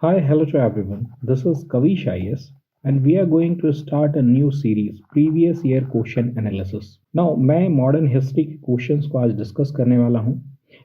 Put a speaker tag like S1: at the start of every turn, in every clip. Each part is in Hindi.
S1: Hi, hello to everyone. This is Kavish IS, and we are going to start a new series, Previous Year Question Analysis. Now, मैं मॉडर्न हिस्ट्री के क्वेश्चंस को आज डिस्कस करने वाला हूं,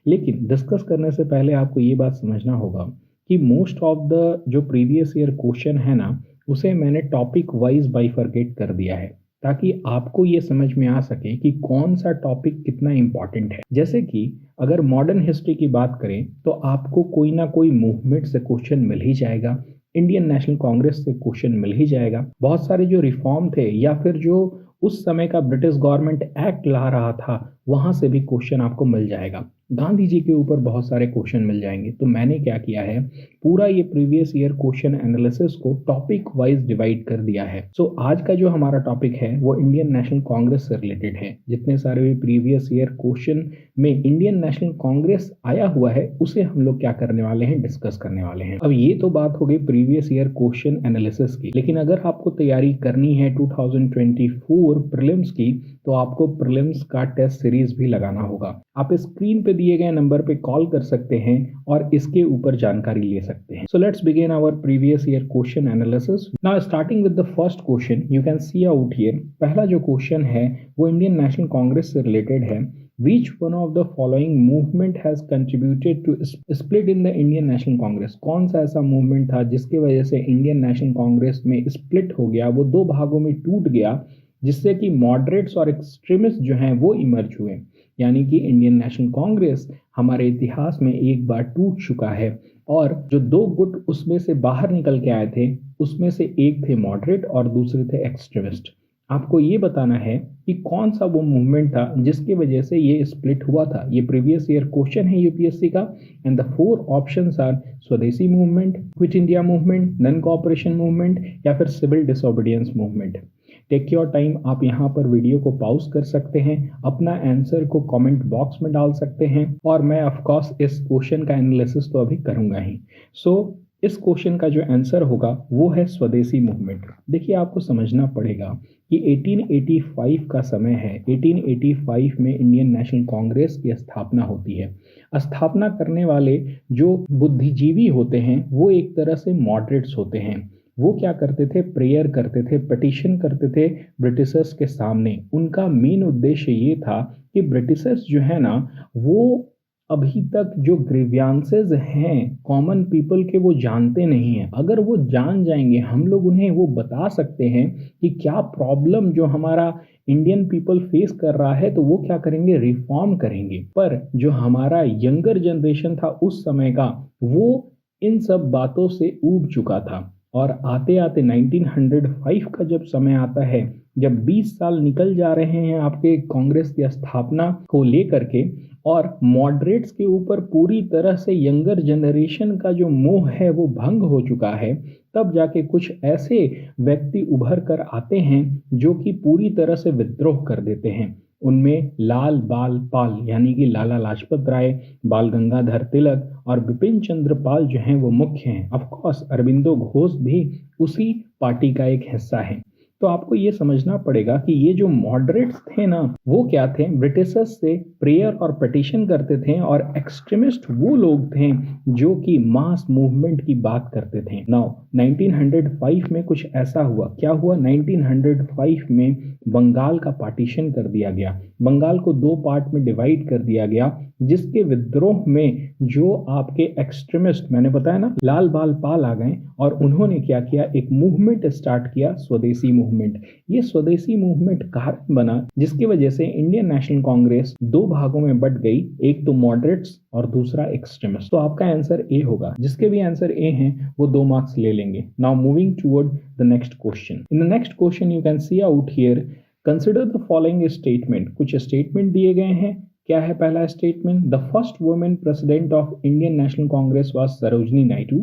S1: लेकिन डिस्कस करने से पहले आपको ये बात समझना होगा कि मोस्ट ऑफ द जो प्रीवियस ईयर क्वेश्चन है ना, उसे मैंने टॉपिक वाइज बाइफरकेट कर दिया है ताकि आपको ये समझ में आ सके कि कौन सा टॉपिक कितना इम्पॉर्टेंट है। जैसे कि अगर मॉडर्न हिस्ट्री की बात करें तो आपको कोई ना कोई मूवमेंट से क्वेश्चन मिल ही जाएगा, इंडियन नेशनल कांग्रेस से क्वेश्चन मिल ही जाएगा, बहुत सारे जो रिफॉर्म थे या फिर जो उस समय का ब्रिटिश गवर्नमेंट एक्ट ला रहा था वहां से भी क्वेश्चन आपको मिल जाएगा। गांधी जी के ऊपर बहुत सारे क्वेश्चन मिल जाएंगे। तो मैंने क्या किया है, पूरा ये प्रीवियस ईयर क्वेश्चन एनालिसिस को टॉपिक वाइज डिवाइड कर दिया है। सो आज का जो हमारा टॉपिक है वो इंडियन नेशनल कांग्रेस से रिलेटेड है। जितने सारे भी प्रीवियस ईयर क्वेश्चन में इंडियन नेशनल कांग्रेस आया हुआ है उसे हम लोग क्या करने वाले हैं, डिस्कस करने वाले हैं। अब ये तो बात हो गई प्रीवियस ईयर क्वेश्चन एनालिसिस की, लेकिन अगर आपको तैयारी करनी है 2024 प्रीलिम्स की तो आपको प्रीलिम्स का टेस्ट सीरीज भी लगाना होगा। आप स्क्रीन पे दिए गए नंबर पे कॉल कर सकते हैं और इसके ऊपर जानकारी ले सकते हैं। So let's begin our previous year question analysis. Now starting with the first question, you can see out here. पहला जो क्वेश्चन है वो इंडियन नेशनल कांग्रेस से रिलेटेड है। Which one of the following movement has contributed to split in the Indian National Congress? कौन सा ऐसा मूवमेंट था जिसकी वजह से इंडियन नेशनल कांग्रेस में स्प्लिट हो गया, वो दो भागों में टूट गया, जिससे कि मॉडरेट्स और एक्सट्रीमिस्ट जो हैं वो इमर्ज हुए। यानी कि इंडियन नेशनल कांग्रेस हमारे इतिहास में एक बार टूट चुका है और जो दो गुट उसमें से बाहर निकल के आए थे उसमें से एक थे मॉडरेट और दूसरे थे एक्सट्रीमिस्ट। आपको ये बताना है कि कौन सा वो मूवमेंट था जिसकी वजह से ये स्प्लिट हुआ था। ये प्रीवियस ईयर क्वेश्चन है यूपीएससी का। And the four options are Swadeshi movement, quit India movement, non cooperation movement या फिर civil disobedience movement. Take your time, आप यहाँ पर वीडियो को पॉज कर सकते हैं, अपना आंसर को कमेंट बॉक्स में डाल सकते हैं और मैं ऑफ कोर्स इस क्वेश्चन का एनालिसिस तो अभी करूंगा ही। इस क्वेश्चन का जो आंसर होगा वो है स्वदेशी मूवमेंट। देखिए, आपको समझना पड़ेगा कि 1885 का समय है। 1885 में इंडियन नेशनल कांग्रेस की स्थापना होती है। स्थापना करने वाले जो बुद्धिजीवी होते हैं वो एक तरह से मॉडरेट्स होते हैं। वो क्या करते थे, प्रेयर करते थे, पिटीशन करते थे ब्रिटिशर्स के सामने। उनका मेन उद्देश्य ये था कि ब्रिटिशर्स जो है ना वो अभी तक जो ग्रीवियांसेस हैं कॉमन पीपल के वो जानते नहीं हैं। अगर वो जान जाएंगे, हम लोग उन्हें वो बता सकते हैं कि क्या प्रॉब्लम जो हमारा इंडियन पीपल फेस कर रहा है, तो वो क्या करेंगे, रिफॉर्म करेंगे। पर जो हमारा यंगर जनरेशन था उस समय का, वो इन सब बातों से ऊब चुका था। और आते आते 1905 का जब समय आता है, जब 20 साल निकल जा रहे हैं आपके कांग्रेस की स्थापना को लेकर के और मॉडरेट्स के ऊपर पूरी तरह से यंगर जनरेशन का जो मोह है वो भंग हो चुका है, तब जाके कुछ ऐसे व्यक्ति उभर कर आते हैं जो कि पूरी तरह से विद्रोह कर देते हैं। उनमें लाल बाल पाल यानी कि लाला लाजपत राय, बाल गंगाधर तिलक और बिपिन चंद्र पाल जो हैं वो मुख्य हैं। ऑफ कोर्स अरबिंदो घोष भी उसी पार्टी का एक हिस्सा है। तो आपको ये समझना पड़ेगा कि ये जो मॉडरेट्स थे ना, वो क्या थे, ब्रिटिशर्स से प्रेयर और पिटीशन करते थे, और एक्सट्रीमिस्ट वो लोग थे जो कि मास मूवमेंट की बात करते थे। नाउ 1905 में कुछ ऐसा हुआ। क्या हुआ, 1905 में बंगाल का पार्टीशन कर दिया गया। बंगाल को दो पार्ट में डिवाइड कर दिया गया, जिसके विद्रोह में जो आपके एक्सट्रीमिस्ट, मैंने बताया ना, लाल बाल पाल आ गए और उन्होंने क्या किया, एक मूवमेंट स्टार्ट किया, स्वदेशी मूवमेंट। ये स्वदेशी मूवमेंट कारण बना जिसकी वजह से इंडियन नेशनल कांग्रेस दो भागों में बट गई, एक तो मॉडरेट्स और दूसरा एक्सट्रीमिस्ट। तो आपका आंसर ए होगा। जिसके भी आंसर ए हैं वो 2 मार्क्स ले लेंगे। Now moving toward the next question. In the next question you can see out here, consider the following statement. कुछ स्टेटमेंट दिए गए हैं। क्या है पहला statement, the first women president of Indian National Congress was Sarojini Naidu.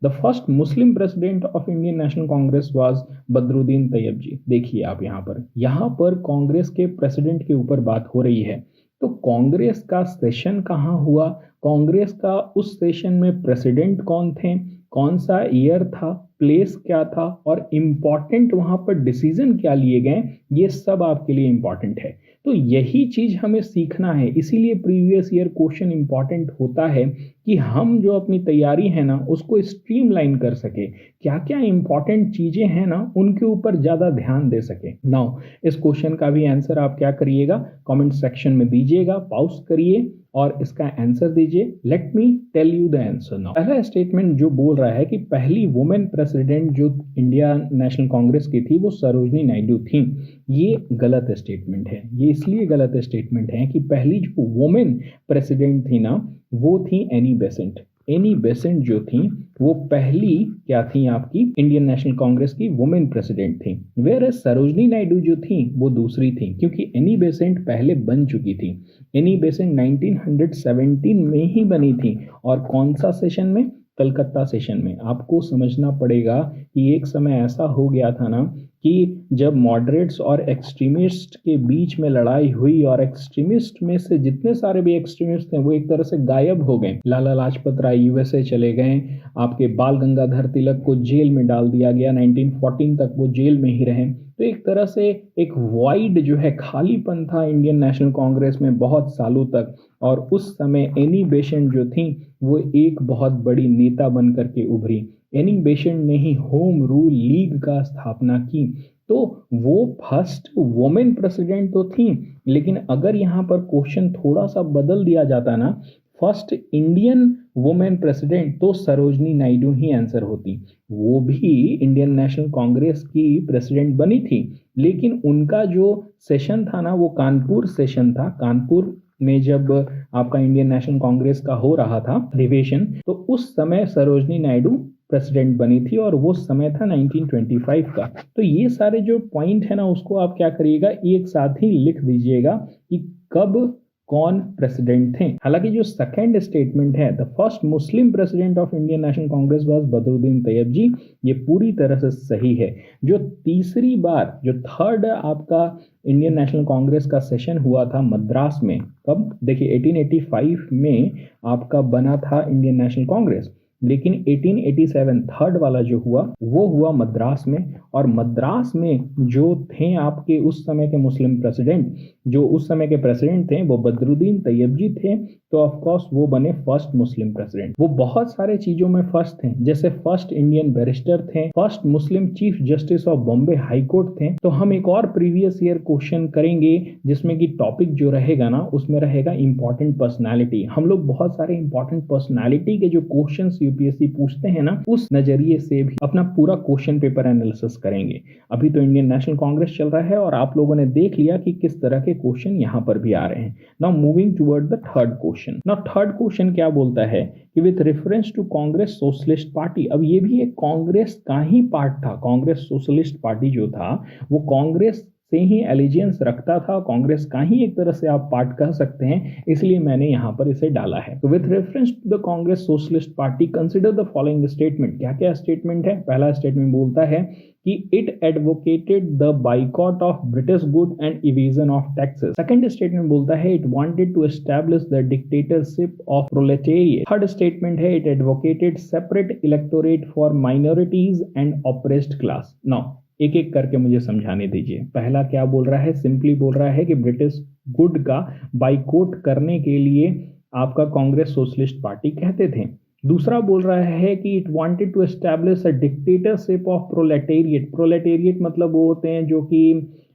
S1: The first Muslim president of Indian National Congress was Badruddin Tyabji. देखिए आप यहाँ पर कांग्रेस के प्रेसिडेंट के ऊपर बात हो रही है। तो कांग्रेस का सेशन कहाँ हुआ, कांग्रेस का उस सेशन में प्रेसिडेंट कौन थे, कौन सा ईयर था, प्लेस क्या था और इम्पॉर्टेंट वहां पर डिसीजन क्या लिए गए, ये सब आपके लिए इम्पॉर्टेंट है। तो यही चीज हमें सीखना है, इसीलिए प्रीवियस ईयर क्वेश्चन इंपॉर्टेंट होता है कि हम जो अपनी तैयारी है ना उसको स्ट्रीमलाइन कर सके, क्या क्या इंपॉर्टेंट चीजें हैं ना उनके ऊपर ज्यादा ध्यान दे सके। नाउ इस क्वेश्चन का भी आंसर आप क्या करिएगा, कमेंट सेक्शन में दीजिएगा, पॉज करिए और इसका आंसर दीजिए। Let me tell you the answer now. पहला स्टेटमेंट जो बोल रहा है कि पहली वुमेन प्रेसिडेंट जो इंडिया नेशनल कांग्रेस की थी वो सरोजनी नायडू थी, ये गलत स्टेटमेंट है। ये इसलिए गलत स्टेटमेंट है कि पहली जो वुमेन प्रेसिडेंट थी ना वो थी एनी बेसेंट। एनी बेसेंट जो थी वो पहली क्या थी आपकी इंडियन नेशनल कांग्रेस की वुमेन प्रेसिडेंट थी, वेयर सरोजनी नायडू जो थी वो दूसरी थी, क्योंकि एनी बेसेंट पहले बन चुकी थी। एनी बेसेंट 1917 में ही बनी थी और कौन सा सेशन में, कलकत्ता सेशन में। आपको समझना पड़ेगा कि एक समय ऐसा हो गया था ना कि जब मॉडरेट्स और एक्सट्रीमिस्ट के बीच में लड़ाई हुई और एक्सट्रीमिस्ट में से जितने सारे भी एक्सट्रीमिस्ट थे वो एक तरह से गायब हो गए। लाला लाजपत राय यूएसए चले गए, आपके बाल गंगाधर तिलक को जेल में डाल दिया गया, 1914 तक वो जेल में ही रहे। तो एक तरह से एक वाइड जो है खालीपन था इंडियन नेशनल कांग्रेस में बहुत सालों तक, और उस समय एनी बेसेंट जो थी वो एक बहुत बड़ी नेता बन करके उभरी। एनी बेसेंट ने ही होम रूल लीग का स्थापना की, तो वो फर्स्ट वुमेन प्रेसिडेंट तो थी, लेकिन अगर यहाँ पर क्वेश्चन थोड़ा सा बदल दिया जाता ना, फर्स्ट इंडियन वुमेन प्रेसिडेंट, तो सरोजनी नायडू ही आंसर होती। वो भी इंडियन नेशनल कांग्रेस की प्रेसिडेंट बनी थी, लेकिन उनका जो सेशन था ना वो कानपुर सेशन था। कानपुर में जब आपका इंडियन नेशनल कांग्रेस का हो रहा था अधिवेशन, तो उस समय सरोजनी नायडू प्रेसिडेंट बनी थी और वो समय था 1925 का। तो ये सारे जो पॉइंट है ना उसको आप क्या करिएगा, एक साथ ही लिख दीजिएगा कि कब कौन प्रेसिडेंट थे। हालांकि जो सेकंड स्टेटमेंट है, the first Muslim president of Indian National Congress was Badruddin Tyabji, ये पूरी तरह से सही है। जो तीसरी बार जो थर्ड आपका इंडियन नेशनल कांग्रेस का सेशन हुआ था मद्रास में, कब देखिए 1885 में आपका बना था इंडियन नेशनल कांग्रेस, लेकिन 1887 थर्ड वाला जो हुआ वो हुआ मद्रास में। और मद्रास में जो थे आपके उस समय के मुस्लिम प्रेसिडेंट, जो उस समय के प्रेसिडेंट थे वो बदरुद्दीन तैयब जी थे, तो ऑफ कोर्स वो बने फर्स्ट मुस्लिम प्रेसिडेंट। वो बहुत सारे चीजों में फर्स्ट थे, जैसे फर्स्ट इंडियन बैरिस्टर थे, first Muslim chief justice of Bombay high court थे। तो हम एक और प्रीवियस ईयर क्वेश्चन करेंगे जिसमें कि टॉपिक जो रहेगा ना उसमें रहेगा इंपॉर्टेंट पर्सनालिटी। हम लोग बहुत सारे इंपॉर्टेंट पर्सनालिटी के जो क्वेश्चन यूपीएससी पूछते हैं ना उस नजरिए से भी अपना पूरा क्वेश्चन पेपर एनालिसिस करेंगे। अभी तो इंडियन नेशनल कांग्रेस चल रहा है और आप लोगों ने देख लिया कि किस तरह के क्वेश्चन यहाँ पर भी आ रहे हैं। Now moving toward the third question. Now third question क्या बोलता है कि with reference to Congress Socialist Party. अब ये भी एक कांग्रेस का ही पार्ट था। कांग्रेस सोशलिस्ट पार्टी जो था वो कांग्रेस से ही एलिजियंस रखता था, कांग्रेस का ही एक तरह से आप पार्ट कह सकते हैं, इसलिए मैंने यहां पर इसे डाला है। तो with reference to the Congress Socialist Party consider the following statement. क्या क्या स्टेटमेंट है? पहला स्टेटमेंट बोलता है कि it advocated the boycott of British good and evasion of taxes. Second statement बोलता है it wanted to establish the dictatorship of proletariat. Third statement है it advocated separate electorate for minorities and oppressed class. Now एक एक करके मुझे समझाने दीजिए। पहला क्या बोल रहा है? सिंपली बोल रहा है कि ब्रिटिश गुड का बाइकॉट करने के लिए आपका कांग्रेस सोशलिस्ट पार्टी कहते थे। दूसरा बोल रहा है कि it wanted to establish a dictatorship of proletariat. Proletariat मतलब वो होते हैं जो कि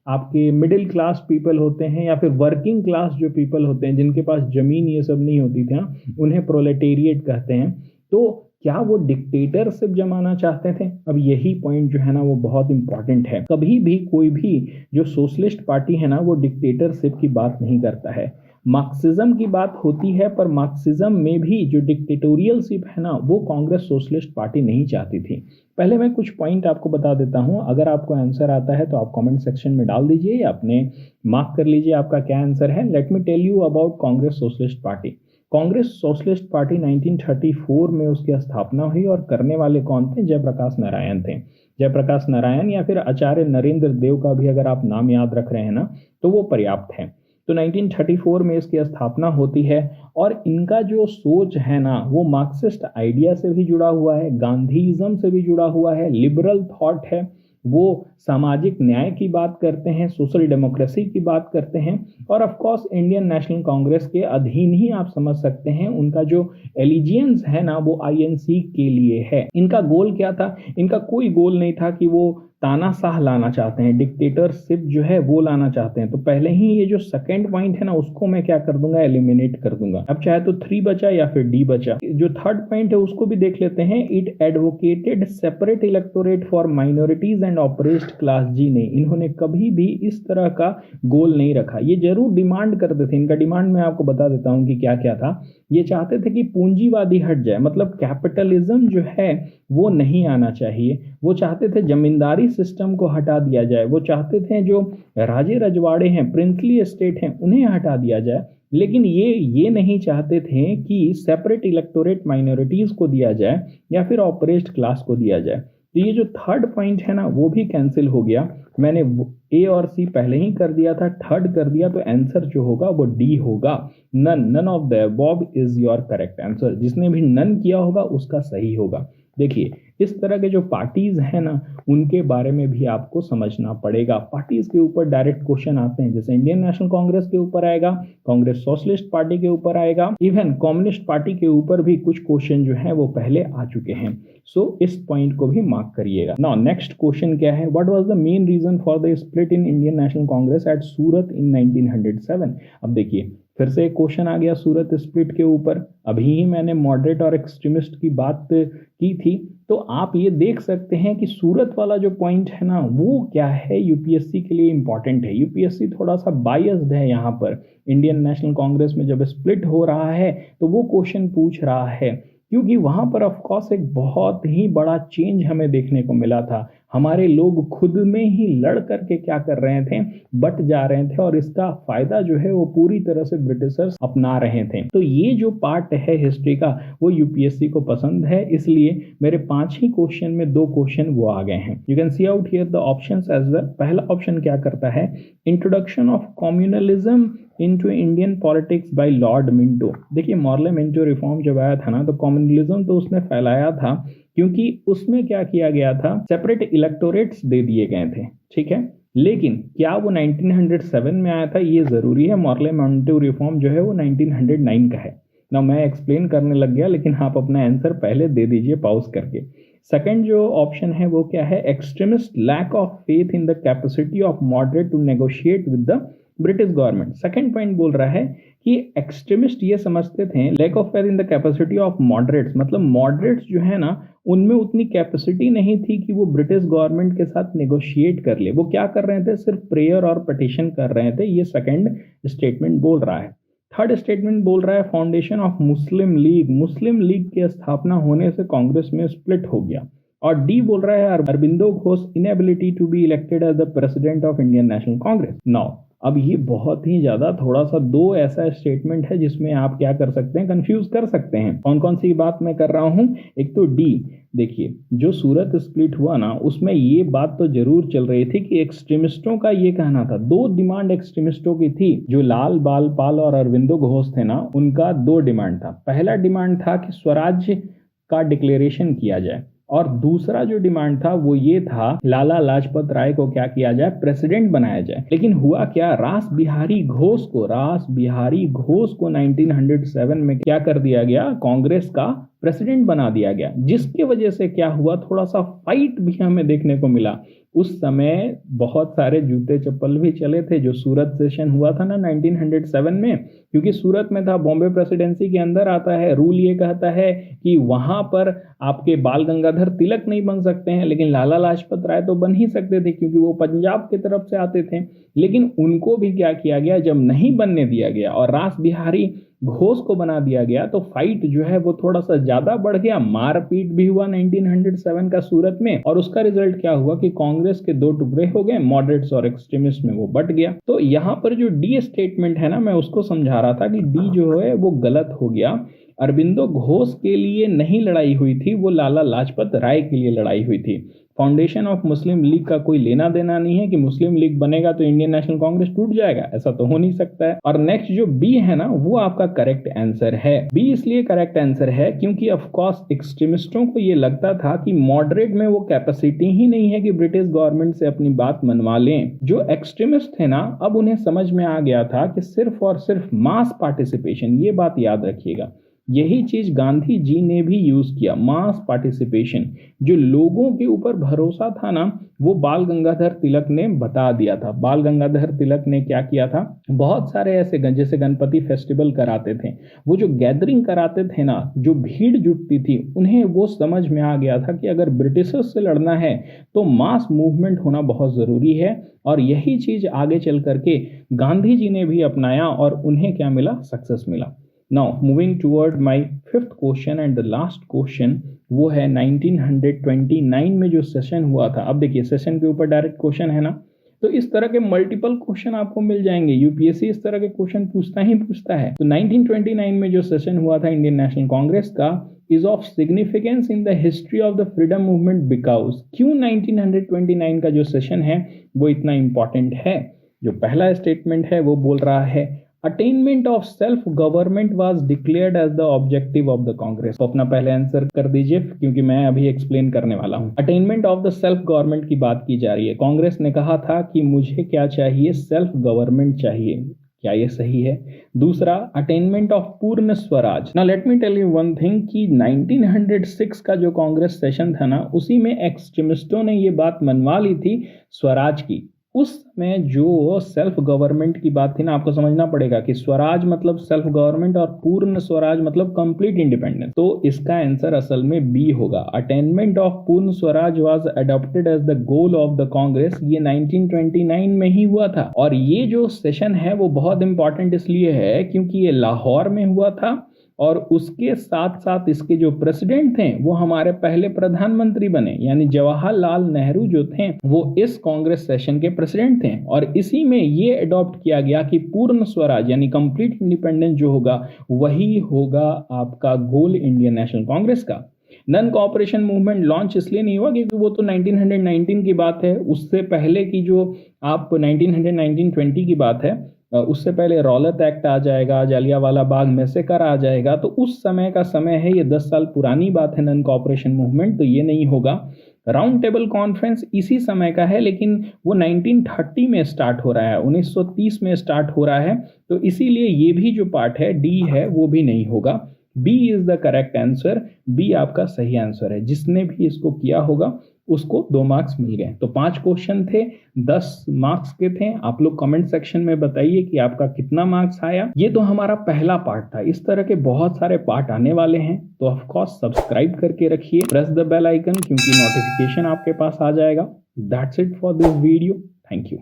S1: आपके मिडिल क्लास पीपल होते हैं या फिर वर्किंग क्लास जो पीपल होते हैं जिनके पास जमीन ये सब नहीं होती थी ना, उन्हें प्रोलेटेरिएट कहते हैं। तो क्या वो डिक्टेटरशिप जमाना चाहते थे? अब यही पॉइंट जो है ना वो बहुत इंपॉर्टेंट है। कभी भी कोई भी जो सोशलिस्ट पार्टी है ना वो डिक्टेटरशिप की बात नहीं करता है। मार्क्सिज्म की बात होती है, पर मार्क्सिज्म में भी जो डिक्टेटोरियलशिप है ना वो कांग्रेस सोशलिस्ट पार्टी नहीं चाहती थी। पहले मैं कुछ पॉइंट आपको बता देता हूं, अगर आपको आंसर आता है तो आप कमेंट सेक्शन में डाल दीजिए या अपने मार्क कर लीजिए आपका क्या आंसर है। Let me tell you about Congress Socialist Party. Congress Socialist Party 1934 में उसकी स्थापना हुई और करने वाले कौन थे? जयप्रकाश नारायण थे। जयप्रकाश नारायण या फिर आचार्य नरेंद्र देव का भी अगर आप नाम याद रख रहे हैं ना तो वो पर्याप्त है। तो 1934 में इसकी स्थापना होती है और इनका जो सोच है ना वो मार्क्सिस्ट आइडिया से भी जुड़ा हुआ है, गांधीइज्म से भी जुड़ा हुआ है, लिबरल थॉट है, वो सामाजिक न्याय की बात करते हैं, सोशल डेमोक्रेसी की बात करते हैं और of course Indian National Congress के अधीन ही आप समझ सकते हैं उनका जो एलिजियंस है ना वो आईएनसी के लिए है। इनका गोल क्या था? इनका कोई गोल नहीं था कि वो तानाशाह लाना चाहते हैं, डिक्टेटरशिप जो है वो लाना चाहते हैं। तो पहले ही ये जो सेकंड पॉइंट है ना उसको मैं क्या कर दूंगा, एलिमिनेट कर दूंगा। अब चाहे तो 3 बचा या फिर डी बचा। जो थर्ड पॉइंट है उसको भी देख लेते हैं। It advocated separate electorate for minorities and oppressed class. जी नहीं, इन्होंने कभी भी इस तरह का गोल नहीं रखा। ये जरूर डिमांड करते थे, इनका डिमांड मैं आपको बता देता हूं कि क्या क्या था। ये चाहते थे कि पूंजीवादी हट जाए, मतलब कैपिटलिज्म जो है वो नहीं आना चाहिए। वो चाहते थे जमींदारी सिस्टम को हटा दिया जाए। वो चाहते थे जो राजे रजवाड़े हैं, प्रिंसली एस्टेट हैं, उन्हें हटा दिया जाए। लेकिन ये नहीं चाहते थे कि सेपरेट इलेक्टोरेट माइनॉरिटीज को दिया जाए या फिर ऑपरेस्ड क्लास को दिया जाए। तो ये जो थर्ड पॉइंट है ना वो भी कैंसिल हो गया। मैंने ए और सी पहले ही कर दिया था, थर्ड कर दिया, तो आंसर जो होगा वो डी होगा। None of the above is your correct answer. जिसने भी नन किया होगा उसका सही होगा। देखिए इस तरह के जो पार्टीज हैं ना उनके बारे में भी आपको समझना पड़ेगा। पार्टीज के ऊपर डायरेक्ट क्वेश्चन आते हैं, जैसे इंडियन नेशनल कांग्रेस के ऊपर आएगा, कांग्रेस सोशलिस्ट पार्टी के ऊपर आएगा, इवन कम्युनिस्ट पार्टी के ऊपर भी कुछ क्वेश्चन जो है वो पहले आ चुके हैं। सो इस पॉइंट को भी मार्क करिएगा। नाउ नेक्स्ट क्वेश्चन क्या है? What was the main reason for the split in Indian National Congress at Surat in 1907? अब देखिए फिर से एक क्वेश्चन आ गया सूरत स्प्लिट के ऊपर। अभी ही मैंने मॉडरेट और एक्सट्रीमिस्ट की बात की थी, तो आप ये देख सकते हैं कि सूरत वाला जो पॉइंट है ना वो क्या है, यूपीएससी के लिए इंपॉर्टेंट है। यूपीएससी थोड़ा सा बायस्ड है यहाँ पर। इंडियन नेशनल कांग्रेस में जब स्प्लिट हो रहा है तो वो क्वेश्चन पूछ रहा है, क्योंकि वहां पर ऑफ कोर्स एक बहुत ही बड़ा चेंज हमें देखने को मिला था। हमारे लोग खुद में ही लड़ करके क्या कर रहे थे, बट जा रहे थे, और इसका फायदा जो है वो पूरी तरह से ब्रिटिशर्स अपना रहे थे। तो ये जो पार्ट है हिस्ट्री का वो यूपीएससी को पसंद है, इसलिए मेरे 5 ही क्वेश्चन में 2 क्वेश्चन वो आ गए हैं। You can see out here the options as well. पहला ऑप्शन क्या करता है? Introduction of communalism into Indian politics by Lord Minto. देखिए मॉर्ले मिंटो रिफॉर्म जब आया था ना तो कम्युनलिज्म तो उसने फैलाया था, क्योंकि उसमें क्या किया गया था, सेपरेट इलेक्टोरेट्स दे दिए गए थे, ठीक है। लेकिन क्या वो 1907 में आया था ये जरूरी है? मॉर्ले मिंटो रिफॉर्म जो है वो 1909 का है ना। मैं एक्सप्लेन करने लग गया, लेकिन आप अपना आंसर पहले दे दीजिए पॉज करके। सेकंड जो ऑप्शन है वो क्या है? Extremist lack of faith in the capacity of moderate to negotiate with the British government. Second point बोल रहा है कि एक्सट्रीमिस्ट ये समझते थे lack of faith in the capacity of moderates, मतलब मॉडरेट्स जो है ना उनमें उतनी कैपेसिटी नहीं थी कि वो ब्रिटिश गवर्नमेंट के साथ नेगोशिएट कर ले। वो क्या कर रहे थे? सिर्फ प्रेयर और पिटीशन कर रहे थे। ये सेकंड स्टेटमेंट बोल रहा है। थर्ड स्टेटमेंट बोल रहा है foundation of Muslim league. Muslim league की स्थापना होने से कांग्रेस में स्प्लिट हो गया। और डी बोल रहा है Aurobindo Ghosh inability to be elected as the president of Indian National Congress. Now अब ये बहुत ही ज्यादा थोड़ा सा 2 ऐसा स्टेटमेंट है जिसमें आप क्या कर सकते हैं, कंफ्यूज कर सकते हैं। कौन कौन सी बात मैं कर रहा हूं? एक तो डी, देखिए जो सूरत स्प्लिट हुआ ना उसमें ये बात तो जरूर चल रही थी कि एक्सट्रीमिस्टों का ये कहना था, 2 डिमांड एक्सट्रीमिस्टों की थी। जो लाल बाल पाल और अरविंदो घोष थे ना उनका 2 डिमांड था। पहला डिमांड था कि स्वराज्य का डिक्लेरेशन किया जाए, और दूसरा जो डिमांड था वो ये था लाला लाजपत राय को क्या किया जाए, प्रेसिडेंट बनाया जाए। लेकिन हुआ क्या, रास बिहारी घोष को 1907 में क्या कर दिया गया, कांग्रेस का प्रेसिडेंट बना दिया गया, जिसकी वजह से क्या हुआ, थोड़ा सा फाइट भी हमें देखने को मिला। उस समय बहुत सारे जूते चप्पल भी चले थे। जो सूरत सेशन हुआ था ना 1907 में, क्योंकि सूरत में था, बॉम्बे प्रेसिडेंसी के अंदर आता है। रूल ये कहता है कि वहां पर आपके बाल गंगाधर तिलक नहीं बन सकते हैं, लेकिन लाला लाजपत राय तो बन ही सकते थे क्योंकि वो पंजाब की तरफ से आते थे। लेकिन उनको भी क्या किया गया, जब नहीं बनने दिया गया और रास बिहारी घोष को बना दिया गया तो फाइट जो है वो थोड़ा सा ज्यादा बढ़ गया। मारपीट भी हुआ 1907 का सूरत में, और उसका रिजल्ट क्या हुआ कि कांग्रेस के 2 टुकड़े हो गए, मॉडरेट्स और एक्सट्रीमिस्ट में वो बट गया। तो यहाँ पर जो डी स्टेटमेंट है ना मैं उसको समझा रहा था कि डी जो है वो गलत हो गया। अरबिंदो घोष के लिए नहीं लड़ाई हुई थी, वो लाला लाजपत राय के लिए लड़ाई हुई थी। फाउंडेशन ऑफ मुस्लिम लीग का कोई लेना देना नहीं है कि मुस्लिम लीग बनेगा तो इंडियन नेशनल कांग्रेस टूट जाएगा, ऐसा तो हो नहीं सकता है। और नेक्स्ट जो बी है ना, वो आपका करेक्ट आंसर है। बी इसलिए करेक्ट आंसर है क्योंकि ऑफ कोर्स एक्सट्रीमिस्टों को ये लगता था कि मॉडरेट में वो कैपेसिटी ही नहीं है कि ब्रिटिश गवर्नमेंट से अपनी बात मनवा लें। जो एक्सट्रीमिस्ट थे ना, अब उन्हें समझ में आ गया था कि सिर्फ और सिर्फ मास पार्टिसिपेशन, ये बात याद रखिएगा, यही चीज गांधी जी ने भी यूज किया, मास पार्टिसिपेशन। जो लोगों के ऊपर भरोसा था ना, वो बाल गंगाधर तिलक ने बता दिया था। बाल गंगाधर तिलक ने क्या किया था, बहुत सारे ऐसे जैसे गणपति फेस्टिवल कराते थे, वो जो गैदरिंग कराते थे ना, जो भीड़ जुटती थी, उन्हें वो समझ में आ गया था कि अगर ब्रिटिशर्स से लड़ना है तो मास मूवमेंट होना बहुत जरूरी है। और यही चीज आगे चल करके गांधी जी ने भी अपनाया और उन्हें क्या मिला, सक्सेस मिला। Now moving toward my fifth question and the last question, वो है 1929 में जो सेशन हुआ था। अब देखिए सेशन के ऊपर डायरेक्ट क्वेश्चन है ना, तो इस तरह के मल्टीपल क्वेश्चन आपको मिल जाएंगे। यूपीएससी इस तरह के क्वेश्चन पूछता है। तो 1929 में जो सेशन हुआ था इंडियन नेशनल कांग्रेस का is of significance in the history of the freedom movement because क्यों 1929 का जो सेशन है वो इतना इंपॉर्टेंट है। जो पहला स्टेटमेंट है वो बोल रहा है attainment of self government was declared as the objective of the Congress. तो अपना पहले आंसर कर दीजिए क्योंकि मैं अभी एक्सप्लेन करने वाला हूं। Attainment of the self government की बात की जा रही है। कांग्रेस ने कहा था कि मुझे क्या चाहिए, सेल्फ गवर्नमेंट चाहिए। क्या ये सही है? दूसरा, अटेनमेंट ऑफ पूर्ण स्वराज। Now let me tell you one thing कि 1906 का जो कांग्रेस सेशन था ना, उसी में एक्सट्रीमिस्टों ने ये बात मनवा ली थी स्वराज की। उस समय जो सेल्फ गवर्नमेंट की बात थी ना, आपको समझना पड़ेगा कि स्वराज मतलब सेल्फ गवर्नमेंट और पूर्ण स्वराज मतलब कंप्लीट इंडिपेंडेंस। तो इसका आंसर असल में बी होगा। अटेनमेंट ऑफ पूर्ण स्वराज was adopted as the goal of the Congress. ये 1929 में ही हुआ था। और ये जो सेशन है वो बहुत इंपॉर्टेंट इसलिए है क्योंकि ये लाहौर में हुआ था और उसके साथ साथ इसके जो प्रेसिडेंट थे वो हमारे पहले प्रधानमंत्री बने, यानी जवाहरलाल नेहरू जो थे वो इस कांग्रेस सेशन के प्रेसिडेंट थे। और इसी में ये अडॉप्ट किया गया कि पूर्ण स्वराज यानी कंप्लीट इंडिपेंडेंस जो होगा वही होगा आपका गोल इंडियन नेशनल कांग्रेस का। नन कॉपरेशन मूवमेंट लॉन्च इसलिए नहीं हुआ क्योंकि वो तो 1919 की बात है। उससे पहले की जो आप 1919-20 की बात है, उससे पहले रौलत एक्ट आ जाएगा, जालियांवाला बाग मैसेकर आ जाएगा। तो उस समय का समय है, ये 10 साल पुरानी बात है नन कॉपरेशन मूवमेंट, तो ये नहीं होगा। राउंड टेबल कॉन्फ्रेंस इसी समय का है लेकिन वो 1930 में स्टार्ट हो रहा है, 1930 में स्टार्ट हो रहा है। तो इसीलिए ये भी जो पार्ट है डी है वो भी नहीं होगा। B is the correct answer. B आपका सही आंसर है। जिसने भी इसको किया होगा उसको 2 मार्क्स मिल गए। तो 5 क्वेश्चन थे, 10 मार्क्स के थे। आप लोग कमेंट सेक्शन में बताइए कि आपका कितना मार्क्स आया। ये तो हमारा पहला पार्ट था। इस तरह के बहुत सारे पार्ट आने वाले हैं, तो ऑफ कोर्स सब्सक्राइब करके रखिए, प्रेस द बेल आइकन क्योंकि नोटिफिकेशन आपके पास आ जाएगा। That's it for this video. Thank you.